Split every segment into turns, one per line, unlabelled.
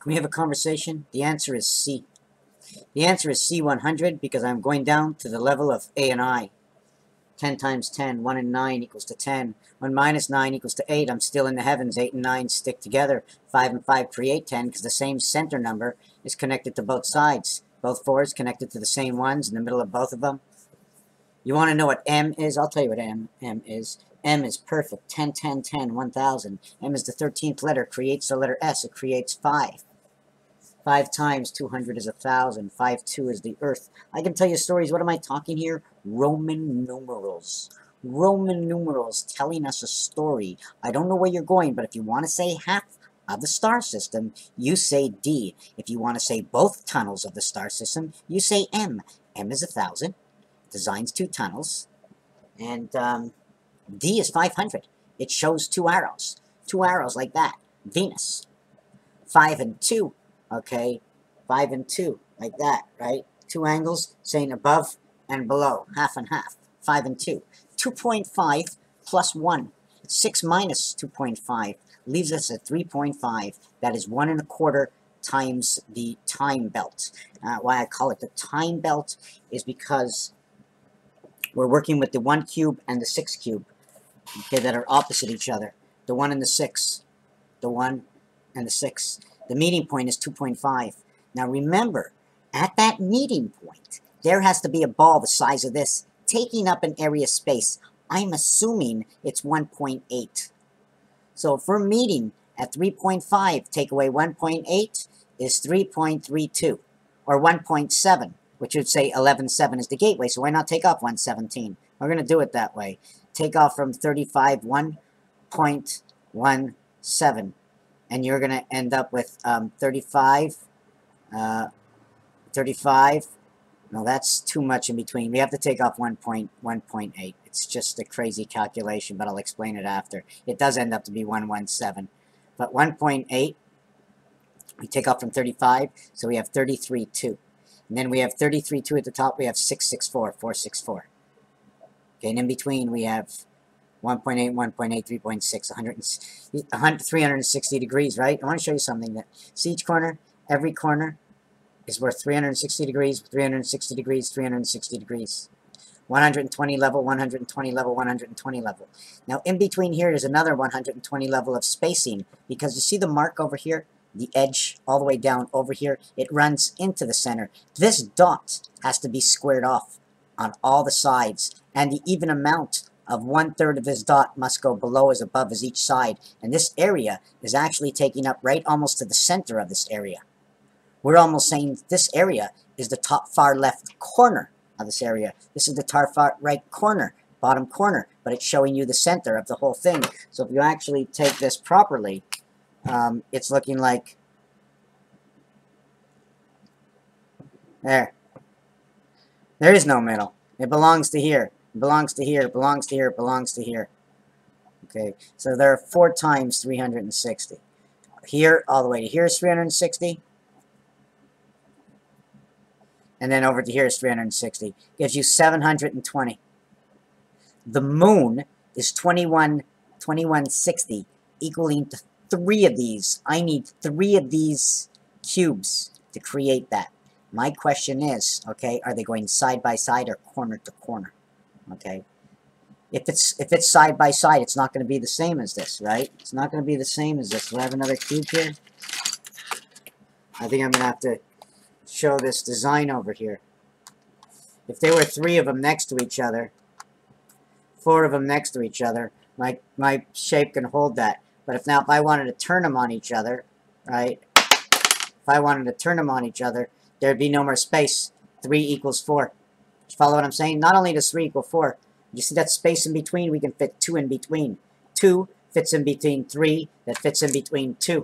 Can we have a conversation? The answer is C. The answer is C100 because I'm going down to the level of A and I. 10 times 10, 1 and 9 equals to 10. 1 minus 9 equals to 8. I'm still in the heavens. 8 and 9 stick together. 5 and 5 create 10 because the same center number is connected to both sides. Both 4s connected to the same 1s in the middle of both of them. You want to know what M is? I'll tell you what M is. M is perfect. 10, 10, 10, 1000. M is the 13th letter. Creates the letter S. It creates 5. 5 times 200 is 1,000. 5, 2 is the earth. I can tell you stories. What am I talking here? Roman numerals. Roman numerals telling us a story. I don't know where you're going, but if you want to say half of the star system, you say D. If you want to say both tunnels of the star system, you say M. M is 1,000. Designs 2 tunnels. And D is 500. It shows 2 arrows. 2 arrows like that. Venus. 5 and 2. Okay, 5 and 2, like that, right? 2 angles saying above and below, half and half. 5 and 2. 2.5 plus 1. 6 minus 2.5 leaves us at 3.5. That is 1 1/4 times the time belt. Why I call it the time belt is because we're working with the 1 cube and the 6 cube, okay, that are opposite each other. The 1 and the 6. The 1 and the 6. The meeting point is 2.5. Now remember, at that meeting point, there has to be a ball the size of this, taking up an area space. I'm assuming it's 1.8. So if we're meeting at 3.5, take away 1.8 is 3.32, or 1.7, which would say 11.7 is the gateway, so why not take off 117? We're going to do it that way. Take off from 35, 1.17. And you're going to end up with 35. No, that's too much in between. We have to take off 1.8. It's just a crazy calculation, but I'll explain it after. It does end up to be 117. But 1.8, we take off from 35, so we have 33.2. And then we have 33.2 at the top. We have 664, 464. Okay, and in between we have 1.8, 1.8, 3.6, 360 degrees, right? I want to show you something that, see each corner? Every corner is worth 360 degrees, 360 degrees, 360 degrees. 120 level, 120 level, 120 level. Now, in between here is another 120 level of spacing, because you see the mark over here? The edge all the way down over here, it runs into the center. This dot has to be squared off on all the sides, and the even amount of 1/3 of this dot must go below as above as each side. And this area is actually taking up right almost to the center of this area. We're almost saying this area is the top far left corner of this area. This is the top far right corner, bottom corner, but it's showing you the center of the whole thing. So if you actually take this properly, it's looking like there. There is no middle. It belongs to here. It belongs to here. It belongs to here. It belongs to here. Okay, so there are 4 times 360. Here, all the way to here is 360. And then over to here is 360. Gives you 720. The moon is 2160, equaling to 3 of these. I need 3 of these cubes to create that. My question is, okay, are they going side by side or corner to corner? Okay. If it's side by side, it's not going to be the same as this, right? It's not going to be the same as this. Do I have another cube here? I think I'm going to have to show this design over here. If there were 3 of them next to each other, 4 of them next to each other, my shape can hold that. But if I wanted to turn them on each other, right? If I wanted to turn them on each other, there'd be no more space. 3 equals 4. You follow what I'm saying? Not only does 3 equal 4, you see that space in between? We can fit 2 in between. 2 fits in between 3, that fits in between 2.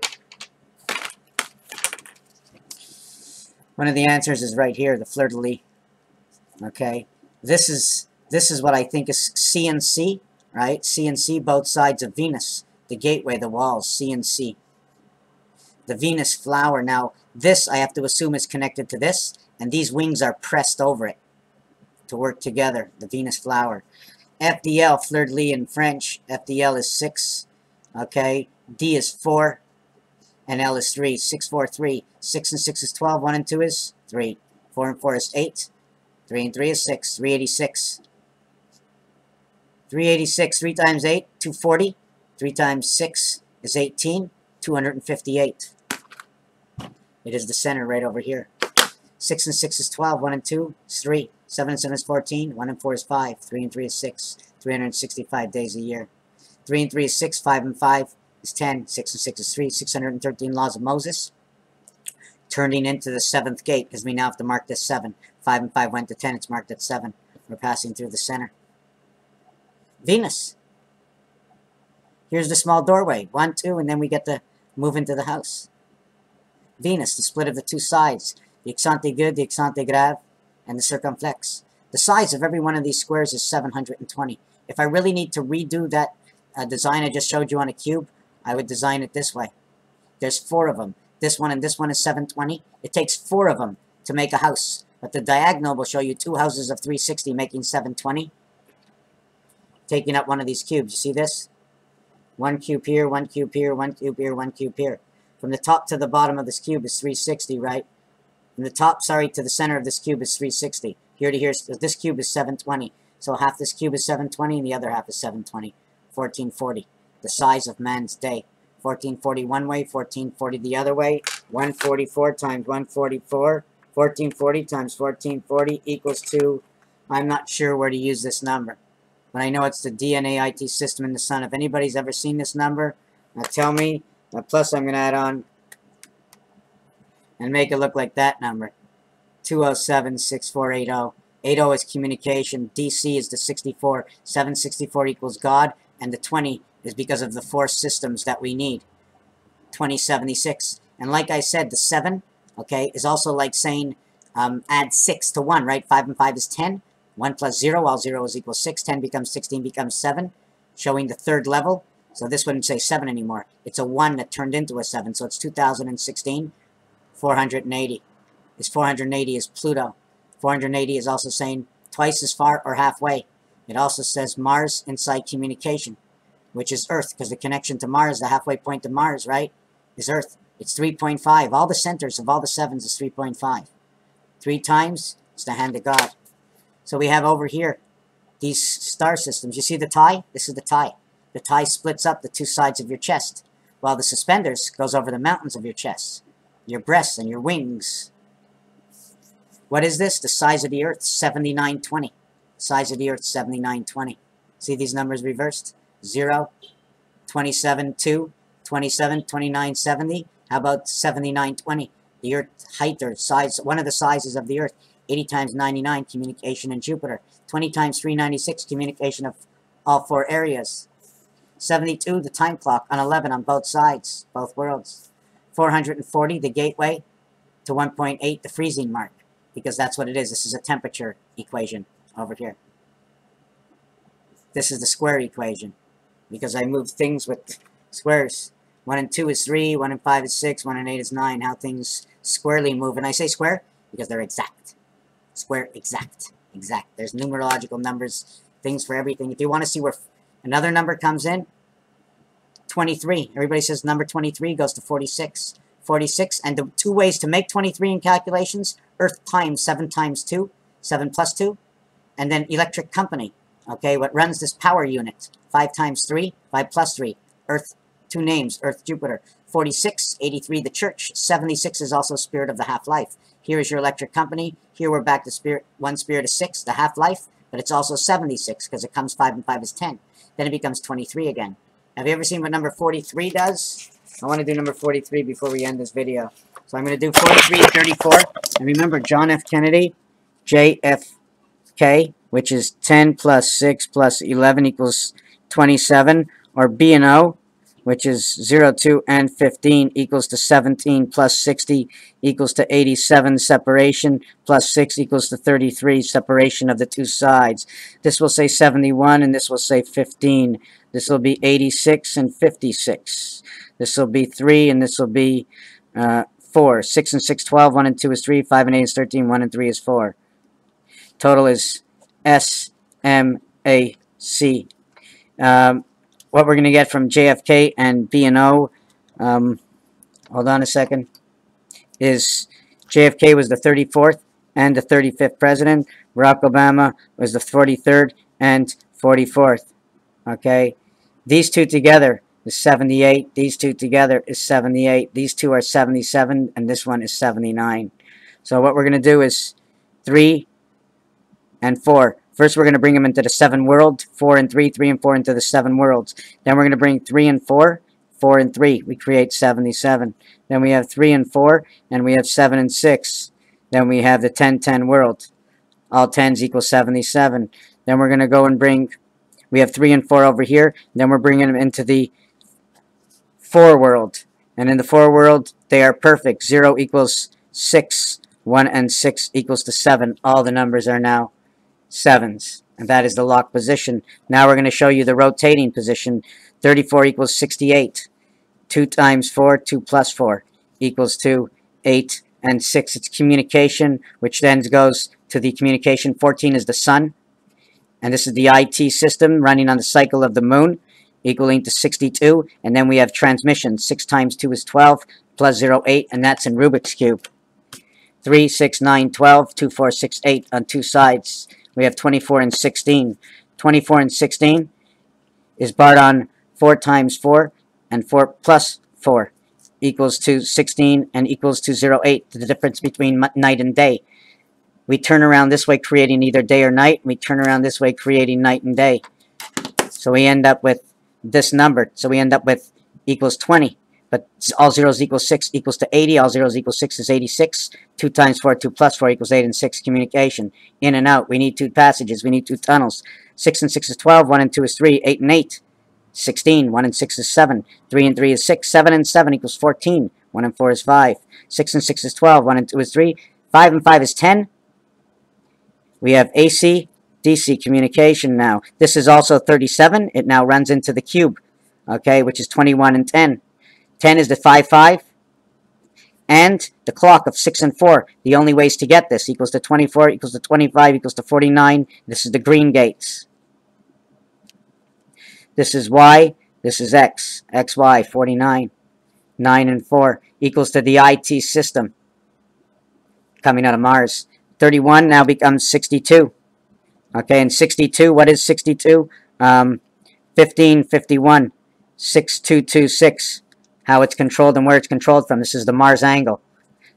One of the answers is right here, the fleur-de-lis. Okay? This is what I think is C and C, right? C and C, both sides of Venus. The gateway, the walls, C and C. The Venus flower. Now, this I have to assume is connected to this, and these wings are pressed over it to work together, the Venus flower. FDL, fleur-de-lis in French, FDL is 6, okay? D is 4, and L is 3. 6, 4, 3. 6 and 6 is 12. 1 and 2 is 3. 4 and 4 is 8. 3 and 3 is 6. 386. 386. 3 times 8, 240. 3 times 6 is 18. 258. It is the center right over here. 6 and 6 is 12. 1 and 2 is 3. 7 and 7 is 14. 1 and 4 is 5. 3 and 3 is 6. 365 days a year. 3 and 3 is 6. 5 and 5 is 10. 6 and 6 is 3. 613 laws of Moses. Turning into the 7th gate, because we now have to mark this 7. 5 and 5 went to 10. It's marked at 7. We're passing through the center. Venus. Here's the small doorway. 1, 2, and then we get to move into the house. Venus, the split of the two sides. The exante aiguë, the exante grave, and the circumflex. The size of every one of these squares is 720. If I really need to redo that design I just showed you on a cube, I would design it this way. There's 4 of them. This one and this one is 720. It takes 4 of them to make a house. But the diagonal will show you 2 houses of 360 making 720. Taking up one of these cubes. You see this? 1 cube here, 1 cube here, 1 cube here, 1 cube here. From the top to the bottom of this cube is 360, right? From the top, to the center of this cube is 360. Here to here, this cube is 720. So half this cube is 720 and the other half is 720. 1440. The size of man's day. 1440 one way, 1440 the other way. 144 times 144. 1440 times 1440 equals to, I'm not sure where to use this number. But I know it's the DNA IT system in the sun. If anybody's ever seen this number, now tell me. Plus I'm going to add on and make it look like that number. 207-6480. 80 is communication. DC is the 64. 764 equals God. And the 20 is because of the 4 systems that we need. 2076. And like I said, the 7, okay, is also like saying add 6 to 1, right? 5 and 5 is 10. 1 plus 0, all 0 is equal 6. 10 becomes 16, becomes 7, showing the 3rd level. So this wouldn't say 7 anymore. It's a 1 that turned into a 7. So it's 2016, 480. This 480 is Pluto. 480 is also saying twice as far or halfway. It also says Mars inside communication, which is Earth, because the connection to Mars, the halfway point to Mars, right, is Earth. It's 3.5. All the centers of all the 7s is 3.5. 3 times is the hand of God. So we have over here these star systems. You see the tie? This is the tie. The tie splits up the 2 sides of your chest, while the suspenders goes over the mountains of your chest, your breasts and your wings. What is this? The size of the Earth, 7920. Size of the Earth, 7920. See these numbers reversed? 0, 27, 2, 27, 29, 70. How about 7920? The Earth height or size, one of the sizes of the Earth. 80 times 99, communication in Jupiter. 20 times 396, communication of all 4 areas. 72, the time clock, on 11 on both sides, both worlds. 440, the gateway to 1.8, the freezing mark, because that's what it is. This is a temperature equation over here. This is the square equation, because I moved things with squares. 1 and 2 is 3, 1 and 5 is 6, 1 and 8 is 9, how things squarely move. And I say square because they're exact. Square, exact. There's numerological numbers, things for everything. If you want to see where another number comes in, 23. Everybody says number 23 goes to 46. 46, and the 2 ways to make 23 in calculations, Earth times 7 times 2, 7 plus 2, and then electric company, okay, what runs this power unit, 5 times 3, 5 plus 3, Earth, 2 names, Earth, Jupiter. 46, 83, the church. 76 is also spirit of the half-life. Here is your electric company. Here we're back to spirit. 1 spirit is 6, the half-life, but it's also 76 because it comes 5 and 5 is 10. Then it becomes 23 again. Have you ever seen what number 43 does? I want to do number 43 before we end this video. So I'm going to do 43 and 34. And remember, John F. Kennedy, JFK, which is 10 plus 6 plus 11 equals 27, or B and O, which is 0, 2, and 15 equals to 17 plus 60 equals to 87, separation plus 6 equals to 33, separation of the 2 sides. This will say 71 and this will say 15. This will be 86 and 56. This will be 3 and this will be 4. 6 and 6, 12. 1 and 2 is 3. 5 and 8 is 13. 1 and 3 is 4. Total is SMAC. What we're going to get from JFK and B&O, hold on a second, is JFK was the 34th and the 35th president. Barack Obama was the 43rd and 44th. Okay, these two together is 78. These two together is 78. These two are 77, and this one is 79. So what we're going to do is 3 and 4. First, we're going to bring them into the 7 world. 4 and 3, 3 and 4 into the 7 worlds. Then we're going to bring 3 and 4, 4 and 3. We create 77. Then we have 3 and 4, and we have 7 and 6. Then we have the 10-10 world. All 10s equal 77. Then we're going to go and bring, we have 3 and 4 over here. Then we're bringing them into the 4 world. And in the 4 world, they are perfect. 0 equals 6. 1 and 6 equals to 7. All the numbers are now 7s. And that is the lock position. Now we're going to show you the rotating position. 34 equals 68. 2 times 4, 2 plus 4 equals to 8 and 6. It's communication, which then goes to the communication. 14 is the sun. And this is the IT system running on the cycle of the moon, equaling to 62. And then we have transmission. 6 times 2 is 12, plus 0, 8. And that's in Rubik's Cube. 3, 6, 9, 12, 2, 4, 6, 8 on 2 sides. We have 24 and 16. 24 and 16 is barred on 4 times 4 and 4 plus 4 equals to 16 and equals to 0, 8. The difference between night and day. We turn around this way creating either day or night. We turn around this way creating night and day. So we end up with this number. So we end up with equals 20. But all zeros equal 6 equals to 80. All zeros equal 6 is 86. 2 times 4, 2 plus 4 equals 8 and 6. Communication. In and out. We need 2 passages. We need 2 tunnels. 6 and 6 is 12. 1 and 2 is 3. 8 and 8. 16. 1 and 6 is 7. 3 and 3 is 6. 7 and 7 equals 14. 1 and 4 is 5. 6 and 6 is 12. 1 and 2 is 3. 5 and 5 is 10. We have AC, DC communication now. This is also 37. It now runs into the cube, okay, which is 21 and 10. 10 is the 5, 5. And the clock of 6 and 4. The only ways to get this equals to 24, equals to 25, equals to 49. This is the green gates. This is Y. This is X. XY, 49. 9 and 4 equals to the IT system coming out of Mars. 31 now becomes 62. Okay, and 62, what is 62? 1551. 6226. How it's controlled and where it's controlled from. This is the Mars angle.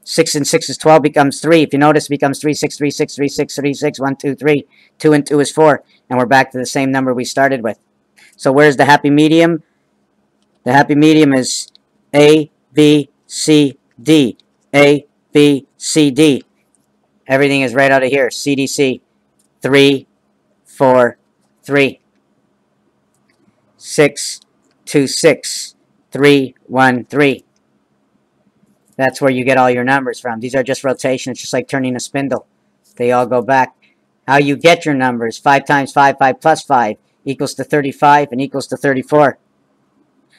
6 and 6 is 12, becomes 3. If you notice, it becomes 3, 6, 3, 6, 3, 6, 3, 6, 1, 2, 3. 2 and 2 is 4. And we're back to the same number we started with. So where's the happy medium? The happy medium is A, B, C, D. A, B, C, D. Everything is right out of here. CDC. 3, 4, 3. 6, 2, 6. 3, 1, 3. That's where you get all your numbers from. These are just rotation. It's just like turning a spindle. They all go back. How you get your numbers. 5 times 5, 5 plus 5 equals to 35 and equals to 34.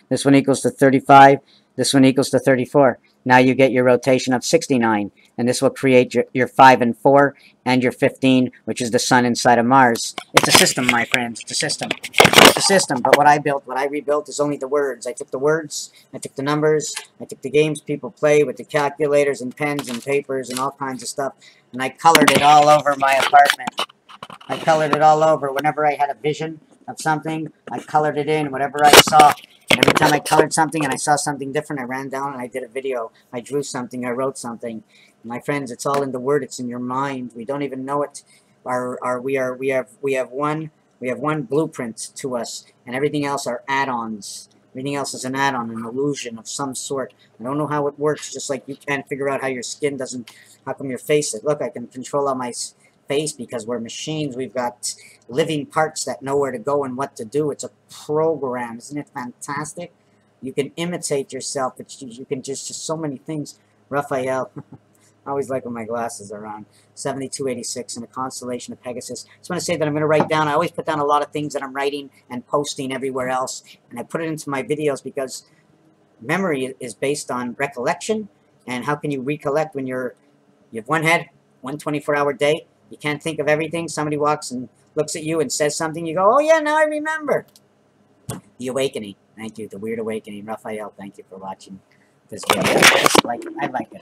This one equals to 35. This one equals to 34. Now you get your rotation of 69. And this will create your 5 and 4 and your 15, which is the sun inside of Mars. It's a system, my friends. It's a system. It's a system. But what I built, what I rebuilt is only the words. I took the words, I took the numbers, I took the games people play with the calculators and pens and papers and all kinds of stuff, and I colored it all over my apartment. I colored it all over. Whenever I had a vision of something, I colored it in. Whatever I saw, every time I colored something and I saw something different, I ran down and I did a video. I drew something, I wrote something. My friends, it's all in the word. It's in your mind. We don't even know it. We have one blueprint to us, and everything else are add-ons. Everything else is an add-on, an illusion of some sort. I don't know how it works. Just like you can't figure out how your skin doesn't. How come your face? Look, I can control all my face because we're machines. We've got living parts that know where to go and what to do. It's a program. Isn't it fantastic? You can imitate yourself, but you can just so many things. Raphael. I always like when my glasses are on. 7286 in a constellation of Pegasus. I just want to say that I'm going to write down. I always put down a lot of things that I'm writing and posting everywhere else. And I put it into my videos because memory is based on recollection. And how can you recollect when you have one head, one 24-hour day? You can't think of everything. Somebody walks and looks at you and says something. You go, oh yeah, now I remember. The awakening. Thank you. The weird awakening. Raphael, thank you for watching. this video. I like it.